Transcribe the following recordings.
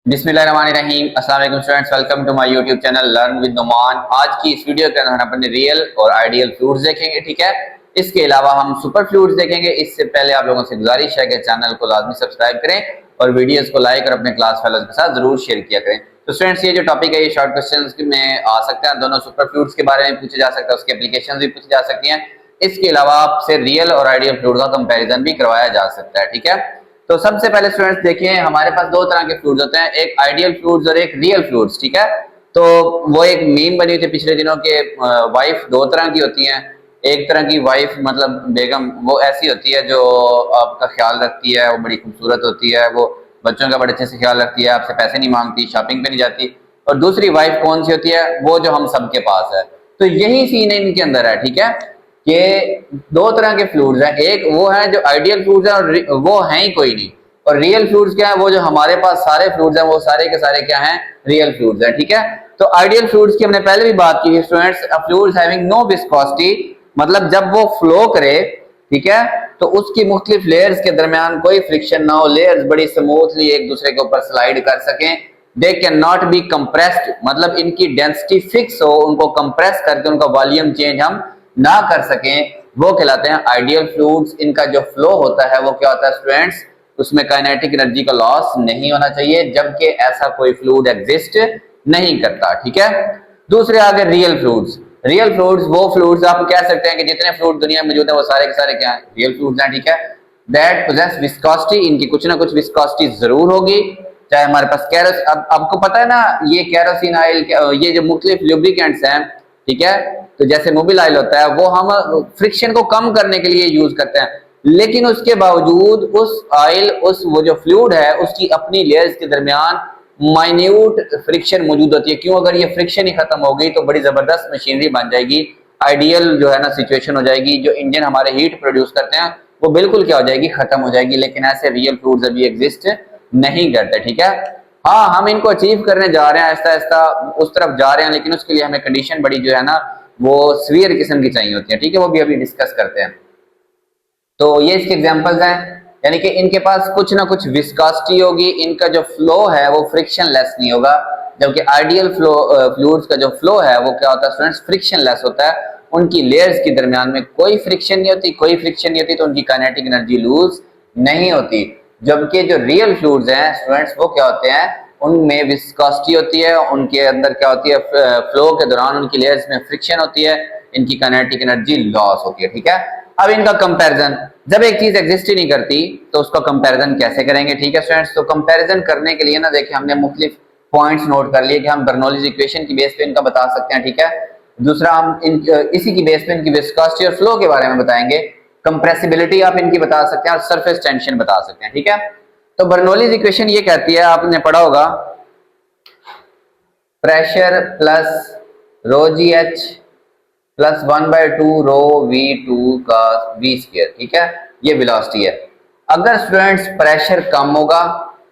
बिस्मिल्लाहिर्रहमानिर्रहीम। अस्सलाम वालेकुम students, welcome to my YouTube channel learn with Numan. आज की इस वीडियो के अंदर अपन रियल और आइडियल फ्लूइड्स देखेंगे, ठीक है। इसके अलावा हम सुपर फ्लूइड्स देखेंगे। इससे पहले आप लोगों से गुजारिश है कि चैनल को लाजमी सब्सक्राइब करें और वीडियोस को लाइक और अपने क्लास फेलोज के साथ जरूर शेयर किया करें। तो स्टूडेंट्स, ये जो टॉपिक है ये शॉर्ट क्वेश्चन में आ सकते हैं। दोनों सुपर फ्लूइड्स के बारे में पूछे जा सकता है, उसकी एप्लीकेशन भी पूछी जा सकती है। इसके अलावा आपसे रियल और आइडियल फ्लूइड का कंपेरिजन भी करवाया जा सकता है, ठीक है। तो सबसे पहले स्टूडेंट्स देखिए, हमारे पास दो तरह के फ्लूइड्स होते हैं, एक आइडियल फ्लूइड्स और एक रियल फ्लूइड्स, ठीक है। तो वो एक मीम बनी थी पिछले दिनों के, वाइफ दो तरह की होती हैं। एक तरह की वाइफ मतलब बेगम, वो ऐसी होती है जो आपका ख्याल रखती है, वो बड़ी खूबसूरत होती है, वो बच्चों का बड़े अच्छे से ख्याल रखती है, आपसे पैसे नहीं मांगती, शॉपिंग पे नहीं जाती। और दूसरी वाइफ कौन सी होती है, वो जो हम सबके पास है। तो यही सीन इनके अंदर है, ठीक है। कि दो तरह के फ्लूइड्स हैं, एक वो है जो आइडियल फ्लूइड्स है और वो है ही कोई नहीं। और रियल फ्लूइड्स क्या है, वो जो हमारे पास सारे फ्लूइड्स हैं वो सारे के सारे क्या हैं, रियल फ्लूइड्स हैं, ठीक है। तो आइडियल फ्लूइड्स की हमने पहले भी बात की है students. Fluids having no viscosity, मतलब जब वो फ्लो करे, ठीक है, तो उसकी मुख्तलिफ लेयर्स के दरमियान कोई फ्रिक्शन ना हो, लेयर्स बड़ी स्मूथली एक दूसरे के ऊपर स्लाइड कर सकें। They can not be compressed, मतलब इनकी डेंसिटी फिक्स हो, उनको कंप्रेस करके उनका वॉल्यूम चेंज हम ना कर सकें, वो कहलाते हैं आइडियल फ्लूइड्स। इनका जो फ्लो होता है वो क्या होता है स्टूडेंट्स, उसमें काइनेटिक एनर्जी का लॉस नहीं होना चाहिए, जबकि ऐसा कोई फ्लूइड एग्जिस्ट नहीं करता, ठीक है। दूसरे आगे रियल फ्लूइड्स। रियल फ्लूइड्स वो फ्लूइड्स आप कह सकते हैं कि जितने फ्लूइड दुनिया में मौजूद है वो सारे के सारे क्या है, रियल फ्लूइड्स हैं, ठीक है। दैट पोजेस विस्कोसिटी, इनकी कुछ ना कुछ विस्कोसिटी जरूर होगी। चाहे हमारे पास अब आपको पता है ना, ये कैरोसिन ऑयल, ये जो मुख्तलिफ लुब्रिकेंट्स हैं, ठीक है, तो जैसे मोबिल ऑयल होता है वो हम फ्रिक्शन को कम करने के लिए यूज करते हैं, लेकिन उसके बावजूद उस ऑयल, उस वो जो फ्लूइड है उसकी अपनी लेयर्स के दरमियान माइन्यूट फ्रिक्शन मौजूद होती है। क्यों? अगर ये फ्रिक्शन ही खत्म हो गई तो बड़ी जबरदस्त मशीनरी बन जाएगी, आइडियल जो है ना सिचुएशन हो जाएगी। जो इंजन हमारे हीट प्रोड्यूस करते हैं वो बिल्कुल क्या हो जाएगी, खत्म हो जाएगी। लेकिन ऐसे रियल फ्लूइड्स अभी एग्जिस्ट नहीं करते, ठीक है। हाँ, हम इनको अचीव करने जा रहे हैं, आहिस्ता आहिस्ता उस तरफ जा रहे हैं, लेकिन उसके लिए हमें कंडीशन बड़ी जो है ना वो सीवियर किस्म की चाहिए होती है, ठीक है। वो भी अभी डिस्कस करते हैं। तो ये इसके एग्जांपल्स हैं, यानी कि इनके पास कुछ ना कुछ विस्कोसिटी होगी, इनका जो फ्लो है वो फ्रिक्शन लेस नहीं होगा, जबकि आइडियल फ्लूइड्स का जो फ्लो है वो क्या होता है स्टूडेंट्स, फ्रिक्शन लेस होता है। उनकी लेयर्स के दरमियान में कोई फ्रिक्शन नहीं होती, कोई फ्रिक्शन नहीं होती, तो उनकी काइनेटिक एनर्जी लूज नहीं होती। जबकि जो रियल फ्लूइड्स हैं स्टूडेंट्स वो क्या होते हैं, उनमें विस्कोसिटी होती है, उनके अंदर क्या होती है, फ्लो के दौरान उनकी लेयर्स में फ्रिक्शन होती है, इनकी काइनेटिक एनर्जी लॉस होती है, ठीक है। अब इनका कंपैरिजन, जब एक चीज एग्जिस्ट ही नहीं करती तो उसका कंपैरिजन कैसे करेंगे, ठीक है स्टूडेंट्स। तो कंपैरिजन करने के लिए ना देखिए, हमने मुख्तलिफ पॉइंट्स नोट कर लिए कि हम बर्नौलीज इक्वेशन की बेस पे इनका बता सकते हैं, ठीक है। दूसरा, हम इसी की बेस पे इनकी विस्कोसिटी और फ्लो के बारे में बताएंगे। कंप्रेसिबिलिटी आप इनकी बता सकते हैं और सरफेस टेंशन बता सकते हैं, ठीक है। तो बर्नौलीज इक्वेशन ये कहती है, आपने पढ़ा होगा, प्रेशर प्लस रो जी एच प्लस 1/2 रो V2 का V स्क्वायर, ठीक है, ये वेलोसिटी है। अगर स्टूडेंट्स प्रेशर कम होगा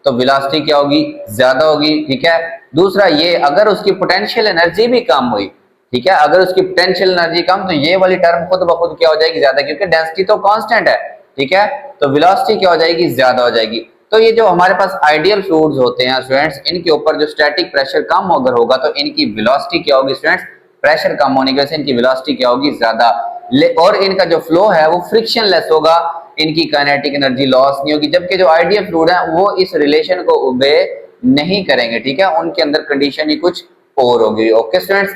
तो वेलोसिटी क्या होगी, ज्यादा होगी, ठीक है। दूसरा ये, अगर उसकी पोटेंशियल एनर्जी भी कम हुई, ठीक है, अगर उसकी पोटेंशियल एनर्जी कम, तो ये वाली टर्म खुद ब खुद क्या हो जाएगी, ज्यादा, क्योंकि डेंसिटी तो कांस्टेंट है, ठीक है। तो वेलोसिटी क्या हो जाएगी, ज्यादा हो जाएगी। तो ये जो हमारे पास आइडियल फ्लूइड्स होते हैं स्टूडेंट्स, इनके ऊपर जो स्टैटिक प्रेशर कम अगर होगा तो इनकी वेलोसिटी क्या होगी स्टूडेंट्स, प्रेशर कम होने की वजह से इनकी वेलोसिटी क्या होगी, ज्यादा। और इनका जो फ्लो है वो फ्रिक्शन लेस होगा, इनकी काइनेटिक एनर्जी लॉस नहीं होगी। जबकि जो आइडियल फ्लूइड है वो इस रिलेशन को ओबे नहीं करेंगे, ठीक है, उनके अंदर कंडीशन ही कुछ और होगी। Okay students.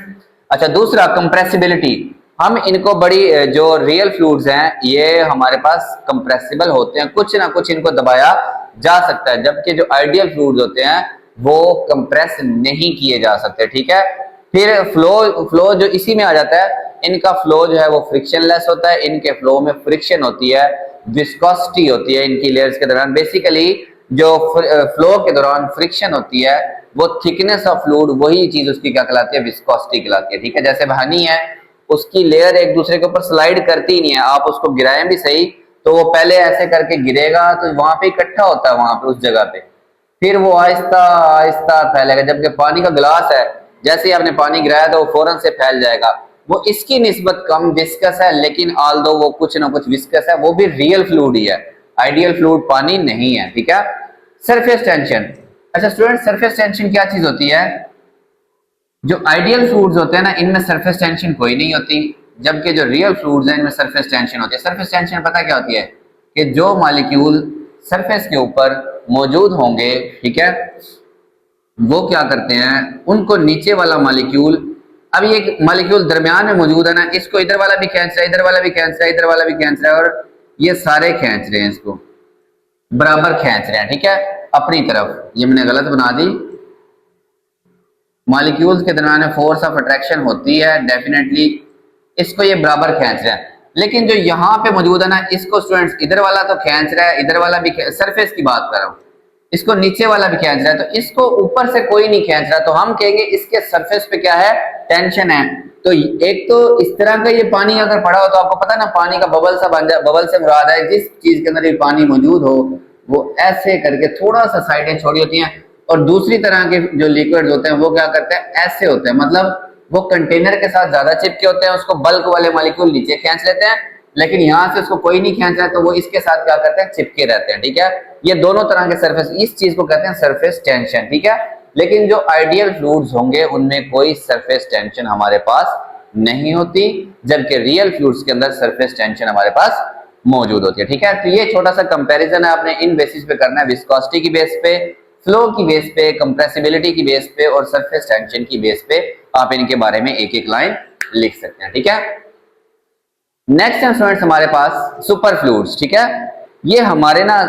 अच्छा, दूसरा कंप्रेसिबिलिटी। हम इनको बड़ी, जो रियल फ्लूइड्स हैं ये हमारे पास कंप्रेसिबल होते हैं, कुछ ना कुछ इनको दबाया जा सकता है, जबकि जो आइडियल फ्लूइड्स होते हैं वो कंप्रेस नहीं किए जा सकते, ठीक है। फिर फ्लो जो इसी में आ जाता है, इनका फ्लो जो है वो फ्रिक्शन लेस होता है, इनके फ्लो में फ्रिक्शन होती है, विस्कोसिटी होती है इनकी लेयर्स के दौरान। बेसिकली जो फ्लो के दौरान फ्रिक्शन होती है वो थिकनेस ऑफ फ्लूइड, वही चीज उसकी क्या कहलाती है, विस्कोसिटी कहलाती है, ठीक है। जैसे हनी है, उसकी लेयर एक दूसरे के ऊपर स्लाइड करती ही नहीं है, आप उसको गिराएं भी सही तो वो पहले ऐसे करके गिरेगा तो वहां पे इकट्ठा होता है, वहां पे उस जगह पे, फिर वो आहिस्ता आहिस्ता फैलेगा। जबकि पानी का गिलास है, जैसे ही आपने पानी गिराया तो वो फौरन से फैल जाएगा। वो इसकी निस्बत कम विस्कस है, लेकिन आल्दो वो कुछ ना कुछ विस्कस है, वो भी रियल फ्लूइड ही है, आइडियल फ्लूइड पानी नहीं है, ठीक है। Surface tension. अच्छा स्टूडेंट, सरफेस टेंशन क्या चीज होती है? जो आइडियल फ्लूइड्स होते हैं ना, इनमें सरफेस टेंशन कोई नहीं होती, जबकि जो रियल फ्लूइड्स हैं इनमें सरफेस टेंशन होती है। सरफेस टेंशन पता क्या होती है? कि जो मॉलिक्यूल सरफेस के ऊपर मौजूद होंगे, ठीक है, वो क्या करते हैं, उनको नीचे वाला मॉलिक्यूल, अब ये एक मॉलिक्यूल दरमियान में मौजूद है ना, इसको इधर वाला भी खींच रहा है, इधर वाला भी खींच रहा है, इधर वाला भी खींच रहा है, और ये सारे खींच रहे हैं, इसको बराबर खींच रहे हैं, ठीक है, अपनी तरफ। ये मैंने गलत बना दी। मॉलिक्यूल्स के दरमियान फोर्स ऑफ अट्रैक्शन होती है डेफिनेटली, इसको ये बराबर खींच रहा है। लेकिन जो यहाँ पे मौजूद है ना, इसको स्टूडेंट्स इधर वाला तो खींच रहा है, इधर वाला भी, सरफेस की बात कर रहा हूँ, इसको नीचे वाला भी खींच रहा है, तो इसको ऊपर से कोई नहीं खींच रहा, तो हम कहेंगे इसके सरफेस पे क्या है? टेंशन है। तो एक तो इस तरह का ये पानी अगर पड़ा हो तो आपको पता है ना, पानी का बबल सा बन जाए, बबल से मुराद है जिस चीज के अंदर ये पानी मौजूद हो वो ऐसे करके थोड़ा सा साइडें छोड़ी होती हैं, और दूसरी तरह के जो लिक्विड्स होते हैं वो क्या करते हैं? ऐसे होते हैं, मतलब वो कंटेनर के साथ ज्यादा चिपके होते हैं, उसको बल्क वाले मॉलिक्यूल नीचे खींच लेते हैं, लेकिन यहाँ से उसको कोई नहीं खींच रहा है तो वो इसके साथ क्या करते हैं? चिपके रहते हैं, ठीक है। ये दोनों तरह के सरफेस, इस चीज को कहते हैं सरफेस टेंशन, ठीक है। लेकिन जो आइडियल फ्लूइड्स होंगे उनमें कोई सरफेस टेंशन हमारे पास नहीं होती, जबकि रियल फ्लूइड्स के अंदर सरफेस टेंशन हमारे पास मौजूद होती है, ठीक है। तो ये छोटा सा कंपैरिजन है, आपने इन बेसिस पे करना है, विस्कोसिटी की बेस पे, फ्लो की बेस पे, कंप्रेसिबिलिटी की बेस पे और सरफेस टेंशन की बेस पे आप इनके बारे में एक एक लाइन लिख सकते हैं, ठीक है। नेक्स्ट है स्टूडेंट्स हमारे पास सुपर फ्लूइड्स, ठीक है। ये हमारे ना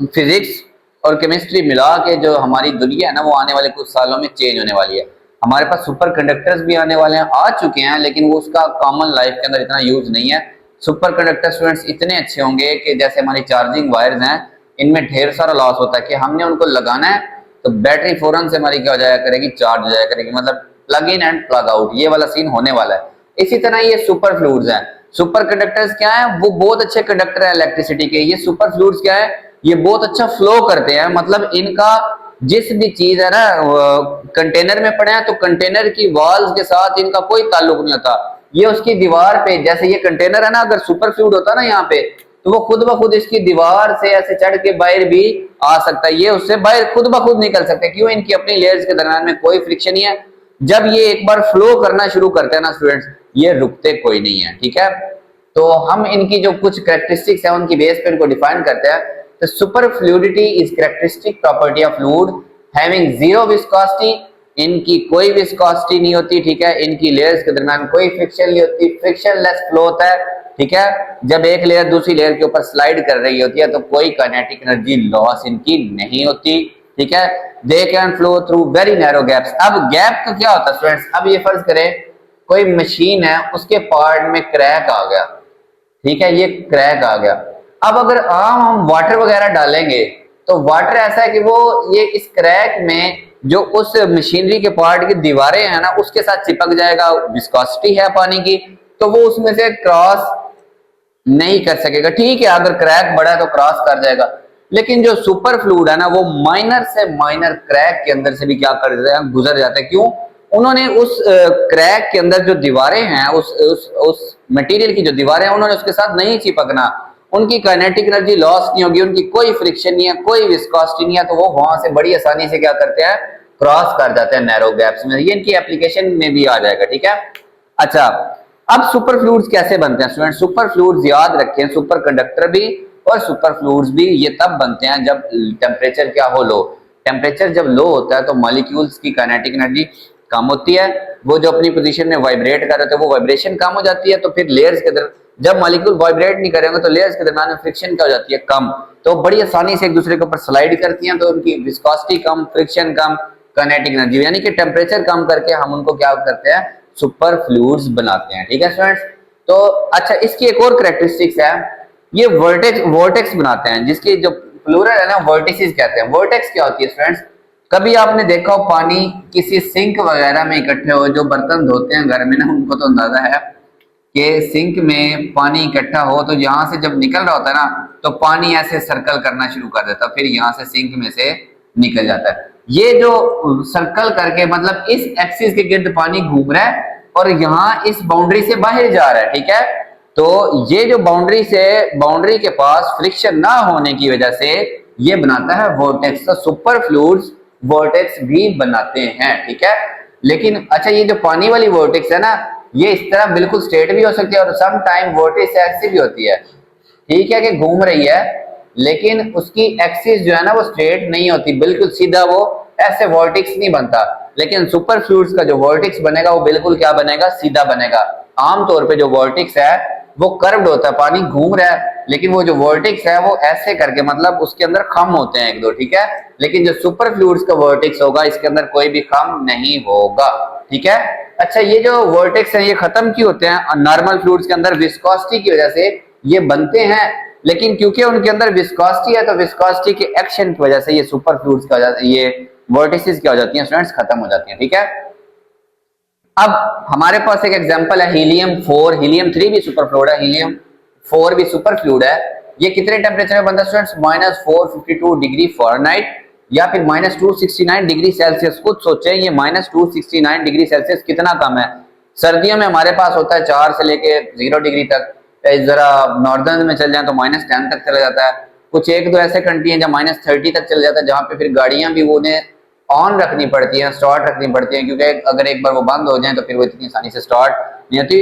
फिजिक्स और केमिस्ट्री मिला के जो हमारी दुनिया है ना, वो आने वाले कुछ सालों में चेंज होने वाली है। हमारे पास सुपर कंडक्टर्स भी आने वाले हैं, आ चुके हैं, लेकिन वो उसका कॉमन लाइफ के अंदर इतना यूज नहीं है। सुपर कंडक्टर स्टूडेंट्स इतने अच्छे होंगे कि जैसे हमारी चार्जिंग वायर्स हैं, इनमें ढेर सारा लॉस होता है कि हमने उनको लगाना है तो बैटरी फौरन से हमारी क्या हो जाया करेगी? चार्ज हो जाया करेगी, मतलब plug in and plug out, ये वाला सीन होने वाला है। इसी तरह ये सुपर फ्लूइड्स हैं। सुपर कंडक्टर्स क्या है? वो बहुत अच्छे कंडक्टर है इलेक्ट्रिसिटी के। ये सुपर फ्लूइड्स क्या है? ये बहुत अच्छा फ्लो करते हैं, मतलब इनका जिस भी चीज है ना कंटेनर में पड़े हैं तो कंटेनर की वॉल्स के साथ इनका कोई ताल्लुक नहीं होता। ये उसकी दीवार पे, जैसे ये कंटेनर है ना, अगर सुपर फ्लूइड होता ना यहाँ पे, तो वो खुद ब खुद इसकी दीवार से ऐसे चढ़ के बाहर भी आ सकता है, ये उससे बाहर खुद ब खुद निकल सकते हैं। क्यों? इनकी अपनी लेयर्स के दरम्यान में कोई फ्रिक्शन नहीं है। जब ये एक बार फ्लो करना शुरू करते हैं ना स्टूडेंट्स, ये रुकते कोई नहीं है, ठीक है। तो हम इनकी जो कुछ कैरेक्टरिस्टिक्स है उनकी बेस पे इनको डिफाइन करते हैं। तो super fluidity is characteristic property of fluid having zero viscosity, इनकी कोई विस्कोसिटी नहीं होती, ठीक है। इनकी लेयर्स के दरमियान कोई फ्रिक्शन नहीं होती, फ्रिक्शनलेस फ्लो होता है, ठीक है। जब एक लेयर दूसरी लेयर के ऊपर स्लाइड कर रही होती है तो कोई काइनेटिक एनर्जी लॉस इनकी नहीं होती, ठीक है। They can flow through very narrow gaps. अब गैप का क्या होता है स्टूडेंट्स? अब ये फर्ज करें कोई मशीन है, उसके पार्ट में क्रैक आ गया, ठीक है, ये क्रैक आ गया। अब अगर आम हम वाटर वगैरह डालेंगे तो वाटर ऐसा है कि वो ये इस क्रैक में जो उस मशीनरी के पार्ट की दीवारें हैं ना उसके साथ चिपक जाएगा, विस्कोसिटी है पानी की, तो वो उसमें से क्रॉस नहीं कर सकेगा, ठीक है। अगर क्रैक बड़ा है तो क्रॉस कर जाएगा, लेकिन जो सुपर फ्लूइड है ना वो माइनर से माइनर क्रैक के अंदर से भी क्या कर जाता है? गुजर जाता है। क्यों? उन्होंने उस क्रैक के अंदर जो दीवारें हैं, उस मटेरियल की जो दीवारें हैं, उन्होंने उसके साथ नहीं चिपकना, उनकी काइनेटिक एनर्जी लॉस नहीं होगी, उनकी कोई फ्रिक्शन नहीं है, कोई विस्कोसिटी नहीं है, तो वो वहां से बड़ी आसानी से क्या करते हैं? क्रॉस कर जाते हैं नैरो गैप्स में। ये इनकी एप्लीकेशन में भी आ जाएगा, ठीक है। अच्छा, अब सुपर फ्लूइड्स कैसे बनते हैं स्टूडेंट? सुपर फ्लूइड्स याद रखें, सुपर कंडक्टर भी और सुपर फ्लूइड्स भी ये तब बनते हैं जब टेम्परेचर क्या हो? लो। टेम्परेचर जब लो होता है तो मॉलिक्यूल्स की काइनेटिक एनर्जी कम होती है, वो जो अपनी पोजीशन में वाइब्रेट कर रहे थे वो वाइब्रेशन कम हो जाती है, तो फिर लेयर्स के अंदर जब मॉलिक्यूल वाइब्रेट नहीं करेंगे तो लेयर्स के दरमियान में फ्रिक्शन क्या हो जाती है? कम। तो बड़ी आसानी से एक दूसरे के ऊपर स्लाइड करती हैं, तो उनकी विस्कोसिटी कम, फ्रिक्शन कम, काइनेटिक एनर्जी, यानी कि टेम्परेचर कम करके हम उनको क्या करते हैं? सुपर फ्लूइड्स बनाते हैं, ठीक है स्टूडेंट्स। तो अच्छा, इसकी एक और कैरेक्टरिस्टिक्स है, ये वर्टेक्स बनाते हैं, जिसकी जो प्लूरल है ना वर्टिसेस कहते हैं। वर्टेक्स क्या होती है स्टूडेंट्स? कभी आपने देखा हो पानी किसी सिंक वगैरह में इकट्ठे हो, जो बर्तन धोते हैं घर में ना, उनको तो अंदाजा है कि सिंक में पानी इकट्ठा हो तो यहाँ से जब निकल रहा होता है ना तो पानी ऐसे सर्कल करना शुरू कर देता है, फिर यहाँ से सिंक में से निकल जाता है। ये जो सर्कल करके, मतलब इस एक्सिस के गिर्द पानी घूम रहा है और यहाँ इस बाउंड्री से बाहर जा रहा है, ठीक है। तो ये जो बाउंड्री के पास फ्रिक्शन ना होने की वजह से ये बनाता है वोर्टेक्स। तो सुपर फ्लूइड्स वोर्टेक्स भी बनाते हैं, ठीक है। लेकिन अच्छा, ये जो पानी वाली वोर्टेक्स है ना, ये इस तरह बिल्कुल स्ट्रेट भी हो सकती है और सम टाइम वोर्टेक्स ऐसी भी होती है, ठीक है, कि घूम रही है, लेकिन उसकी एक्सिस जो है ना वो स्ट्रेट नहीं होती, बिल्कुल सीधा वो ऐसे वोर्टेक्स नहीं बनता। लेकिन सुपर फ्लूइड्स का जो वोर्टेक्स बनेगा वो बिल्कुल क्या बनेगा, सीधा बनेगा। आमतौर पे जो वोर्टेक्स है वो कर्व्ड होता है, पानी घूम रहा है, लेकिन वो जो वोर्टेक्स है वो ऐसे करके, मतलब उसके अंदर खम होते हैं एक दो, ठीक है। लेकिन जो सुपर फ्लूइड्स का वोर्टेक्स होगा इसके अंदर कोई भी खम नहीं होगा, ठीक है। अच्छा, ये जो वोर्टेक्स है ये खत्म क्यों होते हैं? नॉर्मल फ्लूइड्स के अंदर विस्कोसिटी की वजह से ये बनते हैं, लेकिन क्योंकि उनके अंदर विस्कोसिटी है तो विस्कोसिटी के एक्शन की वजह से ये सुपर फ्लूइड्स का ये वोर्टिसेस क्या हो जाती हैं स्टूडेंट्स, खत्म हो जाती हैं, ठीक है। अब हमारे पास एक एग्जांपल है हीलियम 4, हीलियम 3 भी सुपर फ्लूइड है, हीलियम 4 भी सुपर फ्लूइड है। ये कितने टेम्परेचर में बनता है स्टूडेंट्स? -452 डिग्री फ़ारेनहाइट या फिर -269 डिग्री सेल्सियस। खुद सोचें, ये -269 डिग्री सेल्सियस कितना कम है। सर्दियों में हमारे पास होता है 4 से लेके 0 डिग्री तक, जरा नॉर्दर्न में चल जाए तो -10 तक चला जाता है। कुछ एक दो ऐसे कंट्री हैं जहाँ -30 तक चला जाता है, जहाँ पे फिर गाड़ियां भी वो ऑन रखनी पड़ती है, स्टार्ट रखनी पड़ती है, क्योंकि अगर एक बार वो बंद हो जाए तो फिर वो इतनी आसानी से स्टार्ट नहीं होती।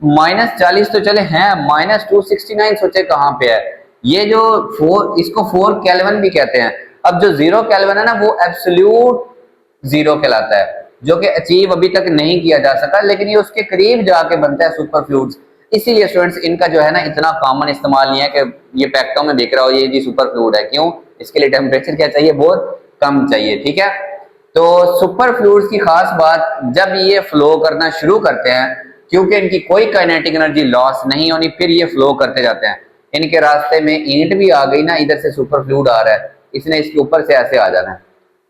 -40 तो चले हैं, -269 सोचे कहाँ पे है। ये जो 4, इसको 4 केल्विन भी कहते हैं। अब जो 0 केल्विन है ना वो एब्सोल्यूट 0 कहलाता है, जो कि अचीव अभी तक नहीं किया जा सका, लेकिन ये उसके करीब जाके बनता है सुपर फ्लूइड्स। इसीलिए स्टूडेंट्स इनका जो है ना इतना कॉमन इस्तेमाल नहीं है कि ये पैकेटों में बिक रहा हो ये जी सुपर फ्लूइड है। क्यों? इसके लिए टेम्परेचर क्या चाहिए, बहुत कम चाहिए, ठीक है। तो सुपर फ्लूइड्स की खास बात, जब ये फ्लो करना शुरू करते हैं, क्योंकि इनकी कोई काइनेटिक एनर्जी लॉस नहीं होनी, फिर ये फ्लो करते जाते हैं। इनके रास्ते में ईंट भी आ गई ना, इधर से सुपर फ्लूइड आ रहा है, इसने इसके ऊपर से ऐसे आ जाना है,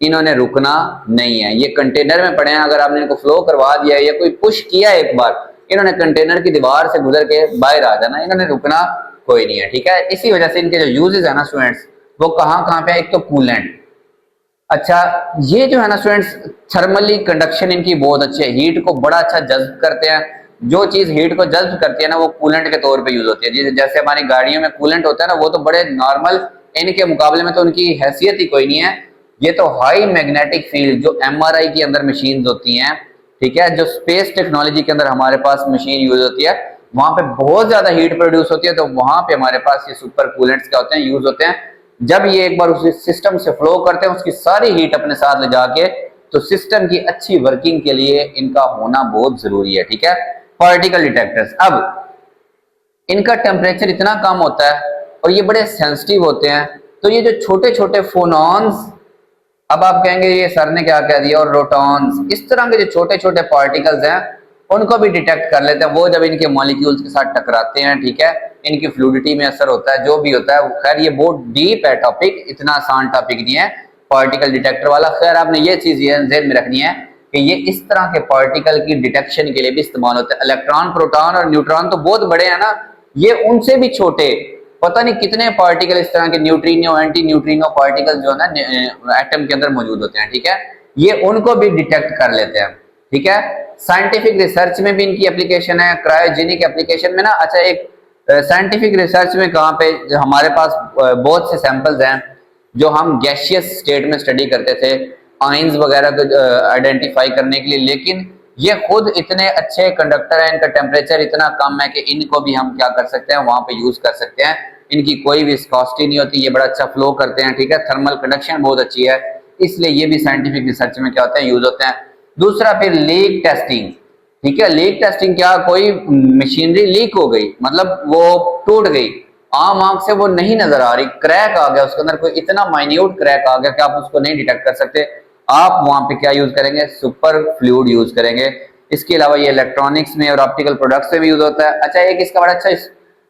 इन्होंने रुकना नहीं है। ये कंटेनर में पड़े हैं, अगर आपने इनको फ्लो करवा दिया या कोई पुश किया एक बार, इन्होंने कंटेनर की दीवार से गुजर के बाहर आ जाना, इन्होंने रुकना कोई नहीं है, ठीक है। इसी वजह से इनके जो यूजेस है ना स्टूडेंट्स, वो कहाँ कहाँ पे है? एक तो कूलेंट। अच्छा, ये जो है ना स्टूडेंट्स, थर्मली कंडक्शन इनकी बहुत अच्छी है, हीट को बड़ा अच्छा जज्ब करते हैं। जो चीज हीट को जज्ब करती है ना वो कूलेंट के तौर पे यूज होती है। जैसे हमारी गाड़ियों में कूलेंट होता है ना, वो तो बड़े नॉर्मल, इनके मुकाबले में तो उनकी हैसियत ही कोई नहीं है। ये तो हाई मैग्नेटिक फील्ड, जो MRI के अंदर मशीन होती हैं, ठीक है, जो स्पेस टेक्नोलॉजी के अंदर हमारे पास मशीन यूज होती है, वहां पे बहुत ज्यादा हीट प्रोड्यूस होती है, तो वहां पे हमारे पास ये सुपर कूलेंट्स क्या होते हैं, यूज होते हैं। जब ये एक बार उस सिस्टम से फ्लो करते हैं, उसकी सारी हीट अपने साथ ले जाके, तो सिस्टम की अच्छी वर्किंग के लिए इनका होना बहुत जरूरी है, ठीक है। पार्टिकल डिटेक्टर्स, अब इनका टेम्परेचर इतना कम होता है और ये बड़े सेंसिटिव होते हैं, तो ये जो छोटे छोटे फोनॉन्स, अब आप कहेंगे ये सर ने क्या कह दिया, और रोटॉन्स, इस तरह के जो छोटे छोटे पार्टिकल्स हैं उनको भी डिटेक्ट कर लेते हैं। वो जब इनके मॉलिक्यूल्स के साथ टकराते हैं, ठीक है, इनकी फ्लूइडिटी में असर होता है, जो भी होता है। खैर ये बहुत डीप है टॉपिक, इतना आसान टॉपिक नहीं है पार्टिकल डिटेक्टर वाला। खैर आपने ये चीज ज़हन में रखनी है कि ये इस तरह के पार्टिकल की डिटेक्शन के लिए भी इस्तेमाल होता है। इलेक्ट्रॉन, प्रोटॉन और न्यूट्रॉन तो बहुत बड़े हैं ना, ये उनसे भी छोटे, पता नहीं कितने पार्टिकल इस तरह के न्यूट्रिनो, एंटी न्यूट्रिनो पार्टिकल जो है ना एटम के अंदर मौजूद होते हैं, ठीक है, ये उनको भी डिटेक्ट कर लेते हैं, ठीक है। साइंटिफिक रिसर्च में भी इनकी एप्लीकेशन है, क्रायोजेनिक एप्लीकेशन में ना। अच्छा, एक साइंटिफिक रिसर्च में कहाँ पे, हमारे पास बहुत से सैंपल्स हैं जो हम गैसियस स्टेट में स्टडी करते थे, आयंस वगैरह को आइडेंटिफाई करने के लिए, लेकिन ये खुद इतने अच्छे कंडक्टर हैं, इनका टेम्परेचर इतना कम है कि इनको भी हम क्या कर सकते हैं, वहां पे यूज कर सकते हैं। इनकी कोई विस्कोसिटी नहीं होती, ये बड़ा अच्छा फ्लो करते हैं, ठीक है, थर्मल कंडक्शन बहुत अच्छी है, इसलिए ये भी साइंटिफिक रिसर्च में क्या होते हैं, यूज होते हैं। दूसरा फिर लीक टेस्टिंग, ठीक है। लीक टेस्टिंग क्या, कोई मशीनरी लीक हो गई, मतलब वो टूट गई, आम आंख से वो नहीं नजर आ रही, क्रैक आ गया उसके अंदर, कोई इतना माइन्यूट क्रैक आ गया कि आप उसको नहीं डिटेक्ट कर सकते, आप वहां पे क्या यूज करेंगे, सुपर फ्लूइड यूज करेंगे। इसके अलावा ये इलेक्ट्रॉनिक्स में और ऑप्टिकल प्रोडक्ट्स में भी यूज होता है। अच्छा, एक इसका बड़ा अच्छा,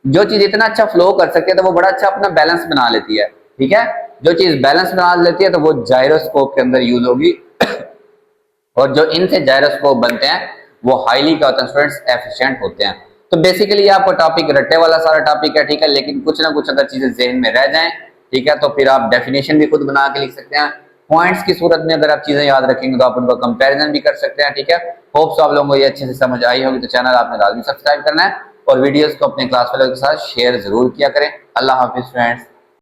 जो चीज इतना अच्छा फ्लो कर सकती है तो वो बड़ा अच्छा अपना बैलेंस बना लेती है, ठीक है। जो चीज बैलेंस बना लेती है तो वो जायरोस्कोप के अंदर यूज होगी, और जो इनसे जायरोस्कोप बनते हैं वो हाईली क्या होते हैं स्टूडेंट्स, एफिशिएंट होते हैं। तो बेसिकली आपका टॉपिक रट्टे वाला सारा टॉपिक है, ठीक है, लेकिन कुछ ना कुछ अगर चीजें जहन में रह जाएं, ठीक है, तो फिर आप डेफिनेशन भी खुद बना के लिख सकते हैं। पॉइंट्स की सूरत में अगर आप चीजें याद रखेंगे तो आप उनका कंपैरिजन भी कर सकते हैं, ठीक है। होप्स आप लोगों को ये अच्छे से समझ आई होगी। तो चैनल आपने लाजमी सब्सक्राइब करना है और वीडियोस को अपने क्लास वालों के साथ शेयर जरूर किया करें। अल्लाह हाफिज फ्रेंड्स।